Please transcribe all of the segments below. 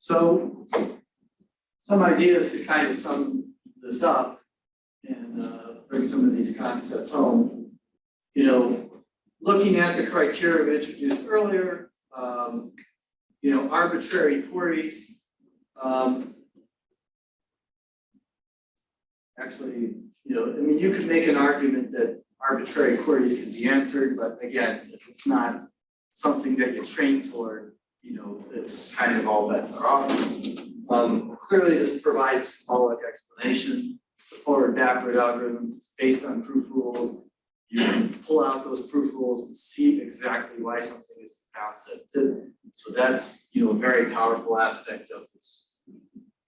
So some ideas to kind of sum this up and bring some of these concepts home. You know, looking at the criteria we introduced earlier, you know, arbitrary queries. Actually, you know, I mean, you could make an argument that arbitrary queries can be answered, but again, if it's not something that you train toward, you know, it's kind of all bets are off. Clearly, this provides a symbolic explanation. The forward-backward algorithm is based on proof rules. You can pull out those proof rules and see exactly why something is down-shifted. So that's, you know, a very powerful aspect of this.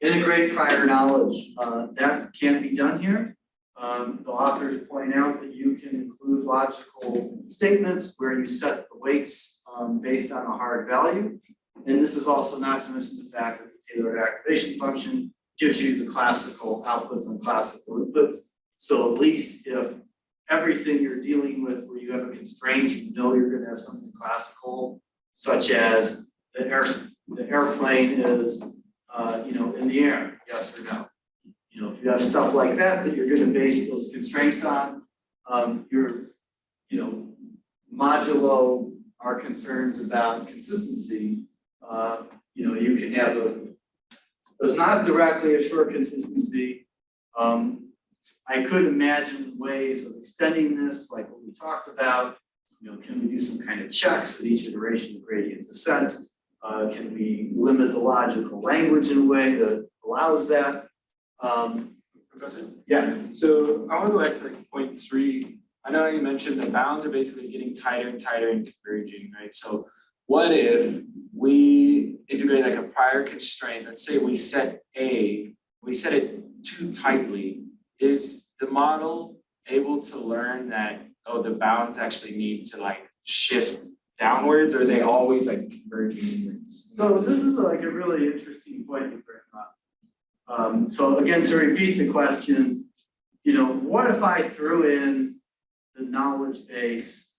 Integrate prior knowledge. That can be done here. The authors point out that you can include logical statements where you set the weights based on a hard value. And this is also not to mention the fact that the tailored activation function gives you the classical outputs and classical inputs. So at least if everything you're dealing with where you have a constraint, you know you're going to have something classical, such as the airplane is you know, in the air, yes or no. You know, if you have stuff like that that you're going to base those constraints on, your, you know, modulo our concerns about consistency. You know, you can have does not directly assure consistency. I could imagine ways of extending this, like what we talked about. You know, can we do some kind of checks at each iteration of gradient descent? Can we limit the logical language in a way that allows that? Professor? Yeah. So I want to go back to like point 3. I know you mentioned the bounds are basically getting tighter and tighter and converging, right? So what if we integrate like a prior constraint? Let's say we set A, we set it too tightly. Is the model able to learn that, oh, the bounds actually need to like shift downwards, or are they always like converging inwards? So this is like a really interesting point you bring up. So again, to repeat the question, you know, what if I threw in the knowledge base,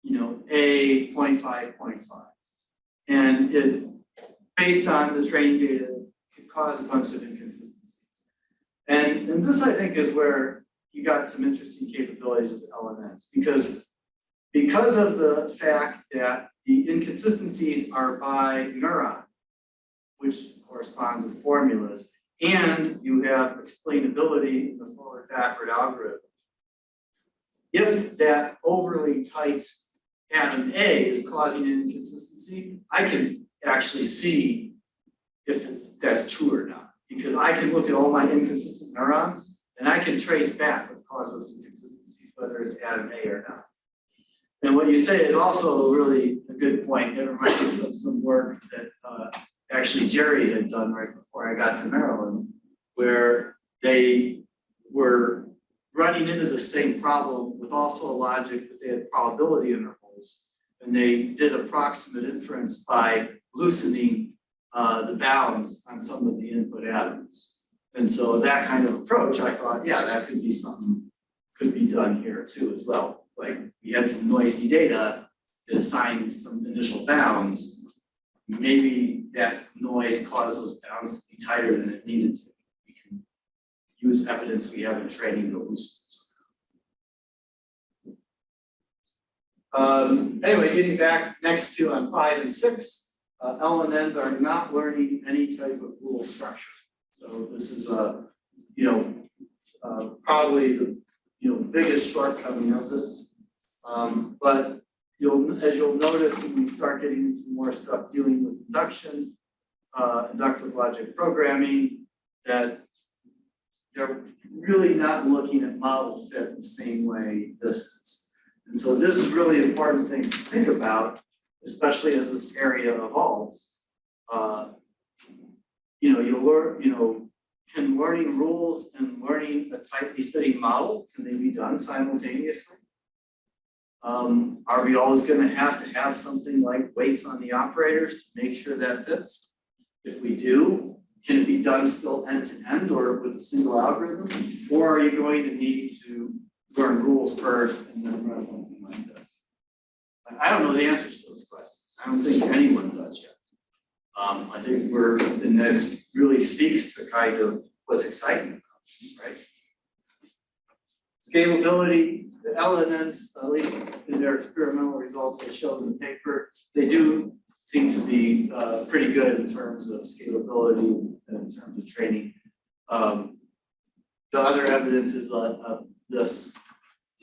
you know, A 0.5, 0.5, and it, based on the training data, could cause a bunch of inconsistencies. And this, I think, is where you got some interesting capabilities with LNNs, because of the fact that the inconsistencies are by neuron, which corresponds with formulas, and you have explainability in the forward-backward algorithm. If that overly tight atom A is causing an inconsistency, I can actually see if that's true or not, because I can look at all my inconsistent neurons and I can trace back what caused those inconsistencies, whether it's atom A or not. And what you say is also really a good point. It reminds me of some work that actually Jerry had done right before I got to Maryland, where they were running into the same problem with also a logic that they had probability intervals. And they did approximate inference by loosening the bounds on some of the input atoms. And so that kind of approach, I thought, yeah, that could be something could be done here too as well. Like we had some noisy data that assigned some initial bounds. Maybe that noise caused those bounds to be tighter than it needed to. We can use evidence we have in training to loosen them. Anyway, getting back next to on 5 and 6, LNNs are not learning any type of rule structure. So this is probably the biggest shortcoming of this. But as you'll notice when we start getting into more stuff dealing with induction, inductive logic programming, that they're really not looking at model fit the same way this is. And so this is really important things to think about, especially as this area evolves. You'll learn, can learning rules and learning a tightly fitting model, can they be done simultaneously? Are we always going to have something like weights on the operators to make sure that fits? If we do, can it be done still end to end or with a single algorithm? Or are you going to need to learn rules first and then run something like this? I don't know the answers to those questions. I don't think anyone does yet. I think and this really speaks to kind of what's exciting about this, right? Scalability, the LNNs, at least in their experimental results they showed in the paper, they do seem to be pretty good in terms of scalability and in terms of training. The other evidence is this.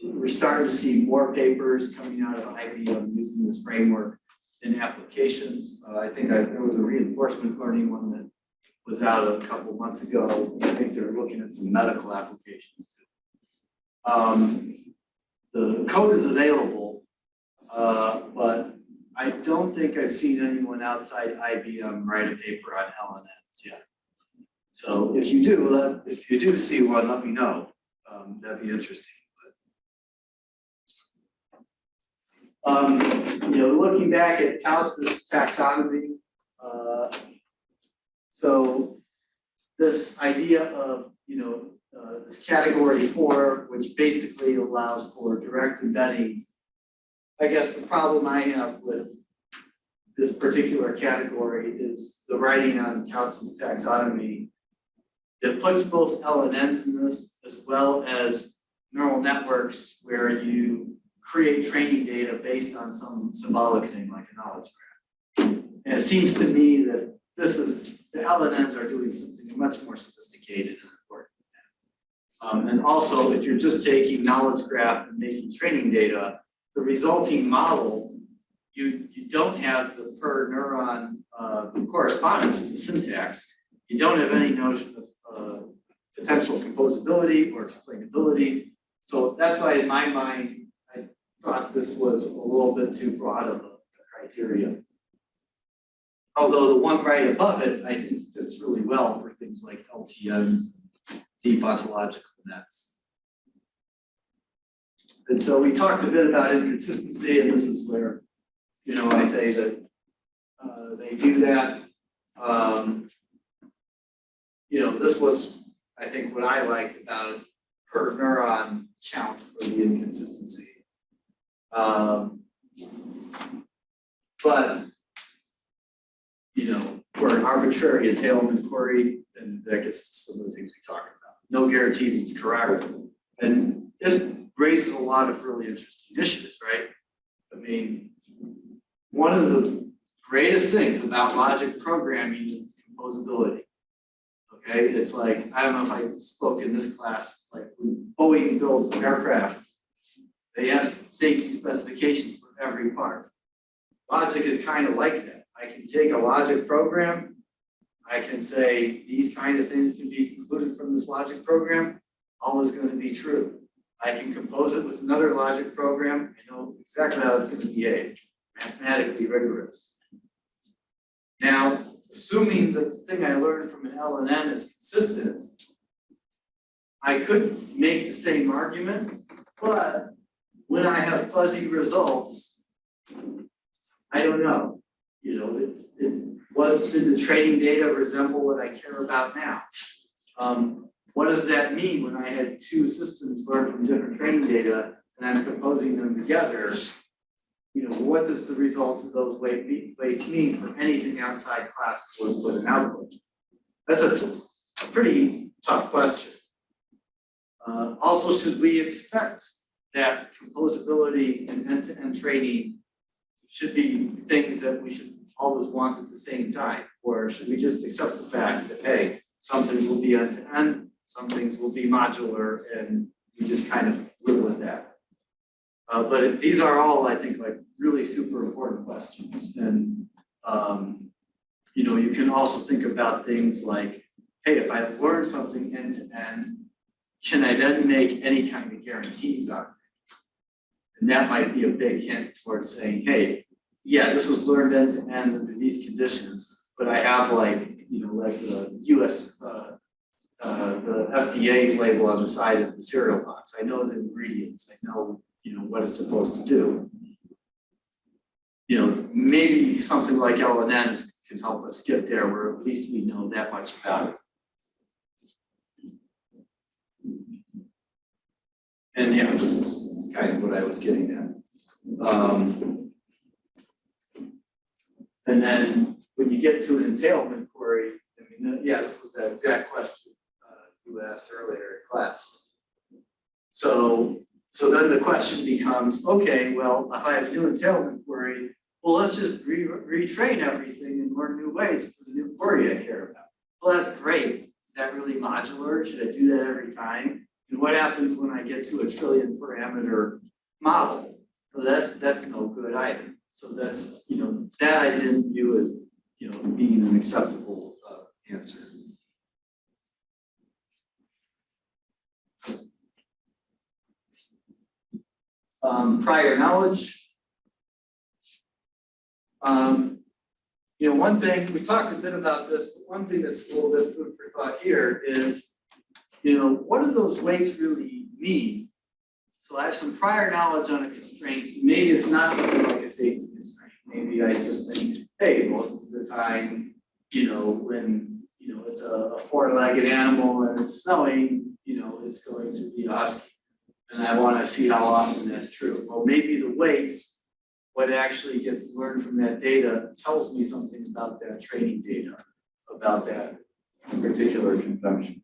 We're starting to see more papers coming out of IBM using this framework in applications. I think there was a reinforcement learning one that was out a couple of months ago. I think they're looking at some medical applications too. The code is available, but I don't think I've seen anyone outside IBM write a paper on LNNs yet. So if you do see one, let me know. That'd be interesting. Looking back at Kautz's taxonomy, so this idea of this category 4, which basically allows for direct embedding. I guess the problem I have with this particular category is the writing on Kautz's taxonomy. It puts both LNNs in this as well as neural networks where you create training data based on some symbolic thing like a knowledge graph. And it seems to me that the LNNs are doing something much more sophisticated and important than that. And also, if you're just taking knowledge graph and making training data, the resulting model, you don't have the per neuron correspondence with the syntax. You don't have any notion of potential composability or explainability. So that's why in my mind, I thought this was a little bit too broad of a criteria. Although the one right above it, I think fits really well for things like LTNs, deep ontological nets. And so we talked a bit about inconsistency, and this is where, I say that they do that. This was, I think, what I liked about per neuron count for the inconsistency. But for an arbitrary entailment query, and that gets to some of the things we talked about. No guarantees it's correct. And this raises a lot of really interesting issues, right? I mean, one of the greatest things about logic programming is composability. Okay, it's like, I don't know if I spoke in this class, like when Boeing builds an aircraft, they have safety specifications for every part. Logic is kind of like that. I can take a logic program, I can say these kind of things can be concluded from this logic program, all is going to be true. I can compose it with another logic program, I know exactly how it's going to behave, mathematically rigorous. Now, assuming that the thing I learned from an LNN is consistent, I could make the same argument, but when I have fuzzy results, I don't know. Did the training data resemble what I care about now? What does that mean when I had two systems learn from different training data and I'm composing them together? What does the results of those weights mean for anything outside classical input and output? That's a pretty tough question. Also, should we expect that composability and end-to-end training should be things that we should always want at the same time? Or should we just accept the fact that, hey, some things will be end-to-end, some things will be modular, and we just kind of live with that? But these are all, I think, like really super important questions. And, you can also think about things like, hey, if I learn something end-to-end, can I then make any kind of guarantees on it? And that might be a big hint towards saying, hey, yeah, this was learned end-to-end under these conditions, but I have like the US, the FDA's label on the side of the cereal box. I know the ingredients, I know, what it's supposed to do. Maybe something like LNN can help us get there where at least we know that much about it. And yeah, this is kind of what I was getting at. And then, when you get to an entailment query, I mean, yeah, this was that exact question you asked earlier in class. So then the question becomes, okay, well, if I have a new entailment query, well, let's just retrain everything and learn new ways for the new query I care about. Well, that's great. Is that really modular? Should I do that every time? And what happens when I get to a trillion parameter model? Well, that's no good either. So that's, you know, that I didn't view as, you know, being an acceptable answer. Prior knowledge. You know, one thing, we talked a bit about this, but one thing that's a little bit food for thought here is, you know, what do those weights really mean? So I have some prior knowledge on a constraint. Maybe it's not something like a safety constraint. Maybe I just think, hey, most of the time, you know, when, you know, it's a four-legged animal and it's snowing, you know, it's going to be husky. And I want to see how often that's true. Well, maybe the weights, what actually gets learned from that data tells me something about that training data, about that particular convention.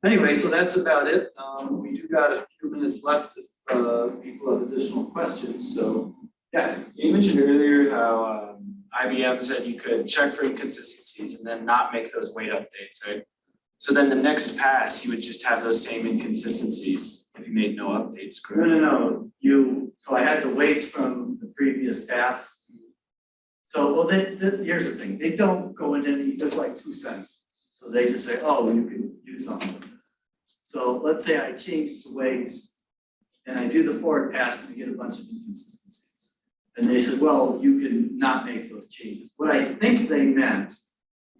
Anyway, so that's about it. We do got a few minutes left if people have additional questions. So, yeah. You mentioned earlier how IBM said you could check for inconsistencies and then not make those weight updates, right? So then the next pass, you would just have those same inconsistencies if you made no updates, correct? No. So I had the weights from the previous pass. So, well, here's the thing. They don't go into any, there's like 2 sentences. So they just say, oh, you can do something with this. So let's say I change the weights and I do the forward pass and I get a bunch of inconsistencies. And they said, well, you can not make those changes. What I think they meant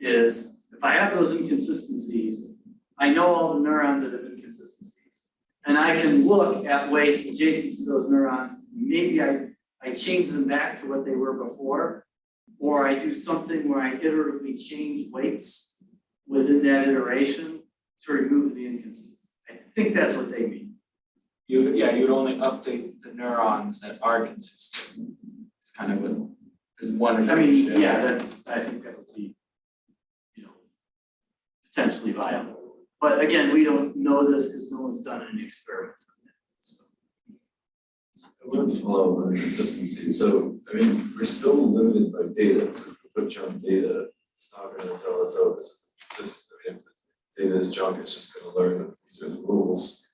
is, if I have those inconsistencies, I know all the neurons that have inconsistencies. And I can look at weights adjacent to those neurons. Maybe I change them back to what they were before, or I do something where I iteratively change weights within that iteration to remove the inconsistency. I think that's what they mean. You would only update the neurons that are consistent. It's kind of what is one. I mean, yeah, I think that would be, you know, potentially viable. But again, we don't know this because no one's done any experiments on it. So. I wanted to follow up on the consistency. So, I mean, we're still limited by data. So if we put junk data, it's not going to tell us, oh, this is consistent. I mean, if the data is junk, it's just going to learn that these are the rules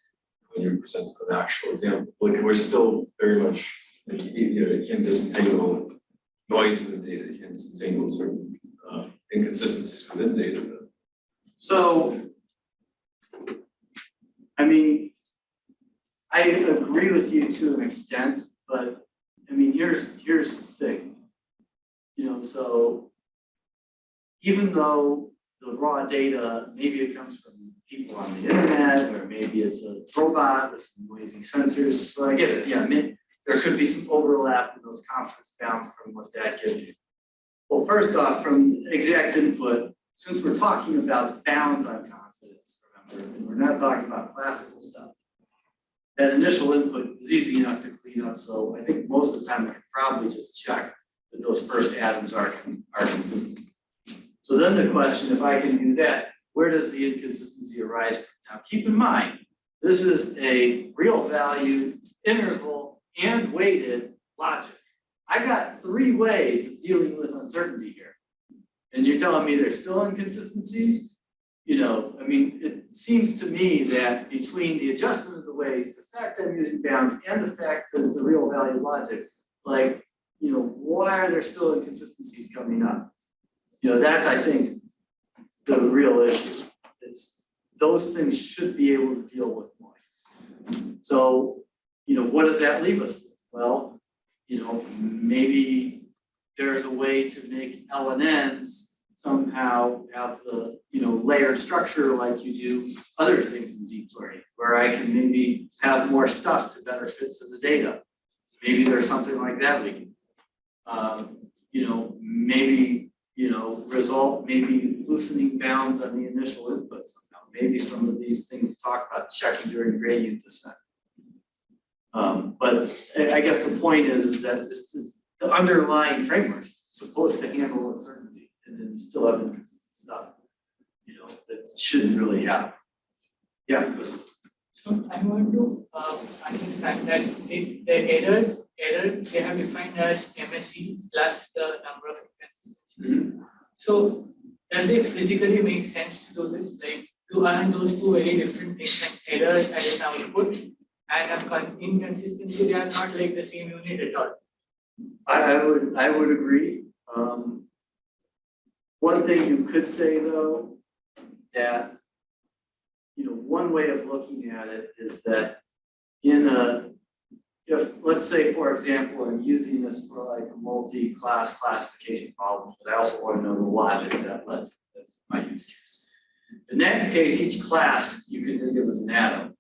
when you're presented with an actual example. Like, we're still very much, you know, it can disentangle noise in the data, it can disentangle certain inconsistencies within data. So, I mean, I agree with you to an extent, but I mean, here's the thing. You know, so even though the raw data, maybe it comes from people on the internet, or maybe it's a robot with some noisy sensors. So I get it. Yeah, I mean, there could be some overlap in those confidence bounds from what that gives you. Well, first off, from exact input, since we're talking about bounds on confidence, remember, and we're not talking about classical stuff, that initial input is easy enough to clean up. So I think most of the time I could probably just check that those first atoms are consistent. So then the question, if I can do that, where does the inconsistency arise from? Now keep in mind, this is a real valued interval and weighted logic. I got 3 ways of dealing with uncertainty here. And you're telling me there's still inconsistencies? You know, I mean, it seems to me that between the adjustment of the weights, the fact I'm using bounds, and the fact that it's a real value logic, like, you know, why are there still inconsistencies coming up? You know, that's, I think, the real issue. It's those things should be able to deal with noise. So, you know, what does that leave us with? Well, you know, maybe there's a way to make LNNs somehow have the, you know, layered structure like you do other things in deep learning, where I can maybe have more stuff to better fit to the data. Maybe there's something like that we can, you know, maybe, you know, maybe loosening bounds on the initial input somehow. Maybe some of these things we talk about checking during gradient descent. But I guess the point is that this is the underlying framework's supposed to handle uncertainty, and then you still have inconsistent stuff, that shouldn't really happen. Yeah, because So I want to understand that if the error they have defined as MSE plus the number of inconsistencies. So does it physically make sense to do this? Like, aren't those two very different things? Like error as an output and inconsistency, they are not like the same unit at all. I would agree. One thing you could say though, that one way of looking at it is that if let's say for example, I'm using this for like a multi-class classification problem, but I also want to know the logic that led to it. That's my use case. In that case, each class you can think of as an atom,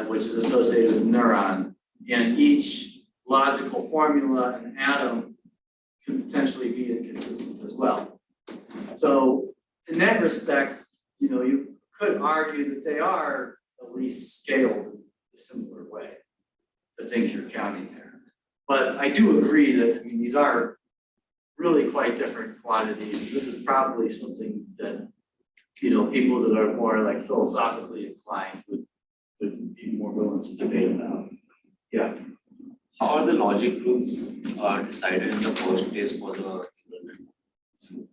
which is associated with neuron, and each logical formula and atom can potentially be inconsistent as well. So in that respect, you could argue that they are at least scaled in a similar way, the things you're counting there. But I do agree that, these are really quite different quantities. This is probably something that, people that are more like philosophically inclined would be more willing to debate about. Yeah. How are the logic rules decided in the first place for the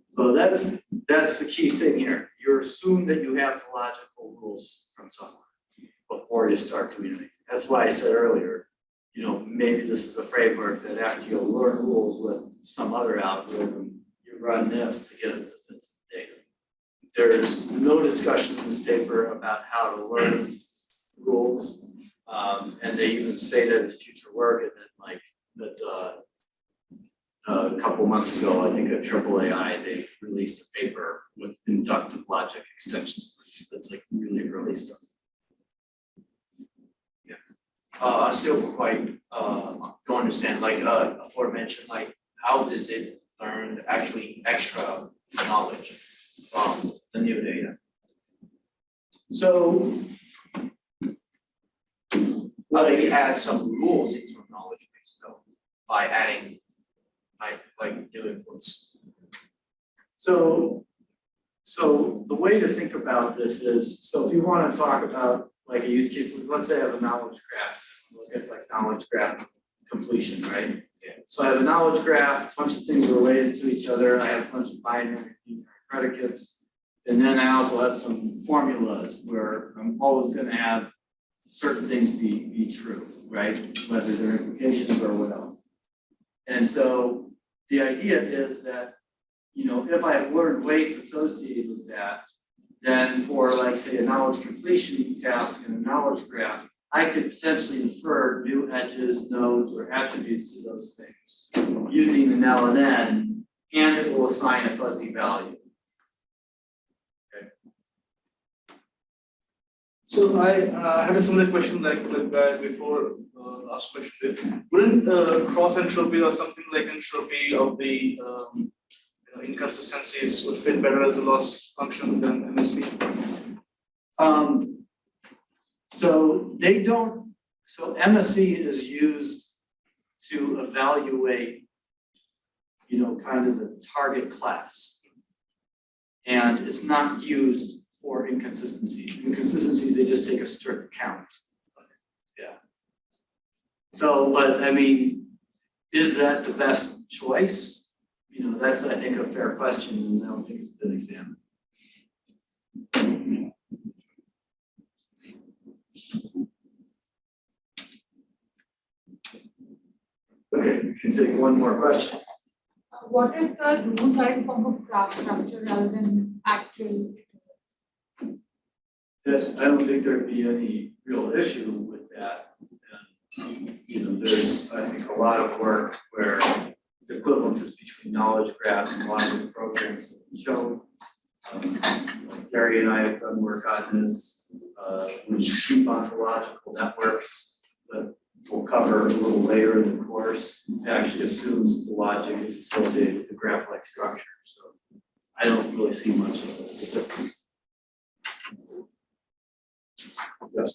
So that's the key thing here. You assume that you have the logical rules from somewhere before you start doing anything. That's why I said earlier, maybe this is a framework that after you learn rules with some other algorithm, you run this to get a defensive data. There's no discussion in this paper about how to learn rules. And they even say that it's future work, and then a couple months ago, I think at AAAI, they released a paper with inductive logic extensions. That's like really early stuff. I still quite don't understand, like aforementioned, like how does it learn actually extra knowledge from the new data? So, They add some rules into a knowledge base though, by adding like new inputs. So the way to think about this is, so if you want to talk about like a use case, let's say I have a knowledge graph, look at like knowledge graph completion, right? Yeah. So I have a knowledge graph, a bunch of things related to each other. I have a bunch of binary predicates. And then I also have some formulas where I'm always going to have certain things be true, right? Whether they're implications or what else. And so the idea is that, if I have learned weights associated with that, then for like say a knowledge completion task in a knowledge graph, I could potentially infer new edges, nodes, or attributes to those things using an LNN, and it will assign a fuzzy value. So I had a similar question like before last question. Wouldn't cross entropy or something like entropy of the inconsistencies would fit better as a loss function than MSE? So they don't. So MSE is used to evaluate, kind of the target class, and it's not used for inconsistencies. Inconsistencies, they just take a strict count. Yeah. So, but is that the best choice? That's, I think, a fair question, and I don't think it's been examined. Okay, we can take one more question. What if the rules are in form of graph structure rather than actual? I don't think there'd be any real issue with that. And, there's, I think, a lot of work where the equivalences between knowledge graphs and logic programs have been shown. Gary and I have done work on this with deep ontological networks that we'll cover a little later in the course. It actually assumes that the logic is associated with the graph-like structure. So I don't really see much of a difference. Yes.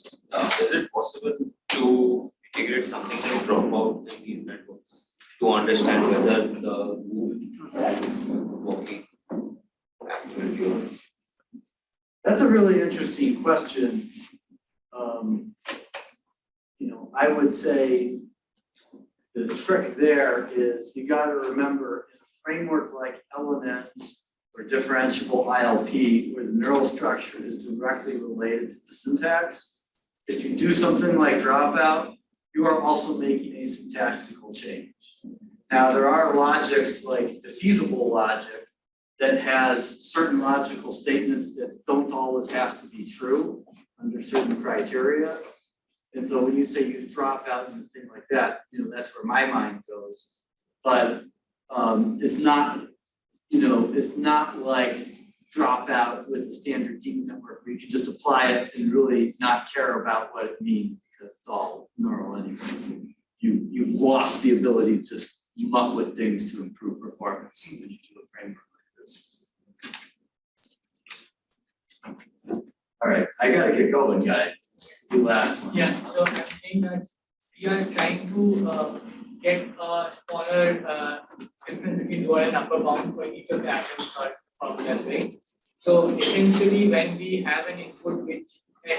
Is it possible to create something to drop out in these networks to understand whether the move is working accurately or not? That's a really interesting question. I would say the trick there is you got to remember in a framework like LNNs or differentiable ILP, where the neural structure is directly related to the syntax. If you do something like dropout, you are also making a syntactical change. Now, there are logics like the feasible logic that has certain logical statements that don't always have to be true under certain criteria. And so when you say use dropout and things like that, that's where my mind goes. But it's not, it's not like dropout with the standard deep network where you can just apply it and really not care about what it means because it's all neural anyway. You've lost the ability to just muck with things to improve performance when you do a framework like this. All right, I gotta get going, guys. The last one. Yeah, so I'm saying that we are trying to get a smaller difference between lower and upper bound for each of the atoms or formulas, right? So essentially, when we have an input which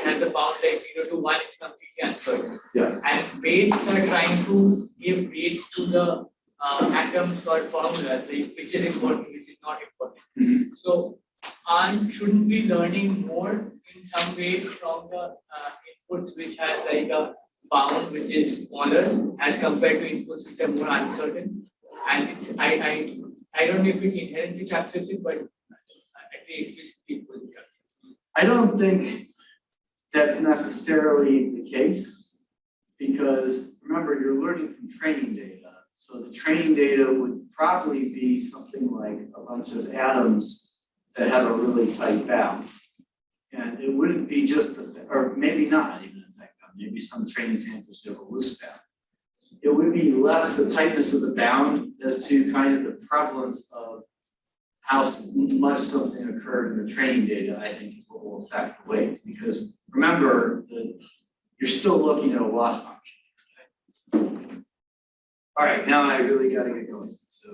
has a bound like 0 to 1, it's completely uncertain. Yes. And weights are trying to give weights to the atoms or formulas, like which is important, which is not important. So, shouldn't we learning more in some way from the inputs which has like a bound which is smaller as compared to inputs which are more uncertain? And it's, I don't know if it inherently captures it, but at least explicitly will capture it. I don't think that's necessarily the case because remember you're learning from training data. So the training data would probably be something like a bunch of atoms that have a really tight bound. And it wouldn't be just, or maybe not even a tight bound, maybe some training samples have a loose bound. It would be less the tightness of the bound as to kind of the prevalence of how much something occurred in the training data, I think is what will affect the weight. Because remember that you're still looking at a loss function. All right, now I really gotta get going. So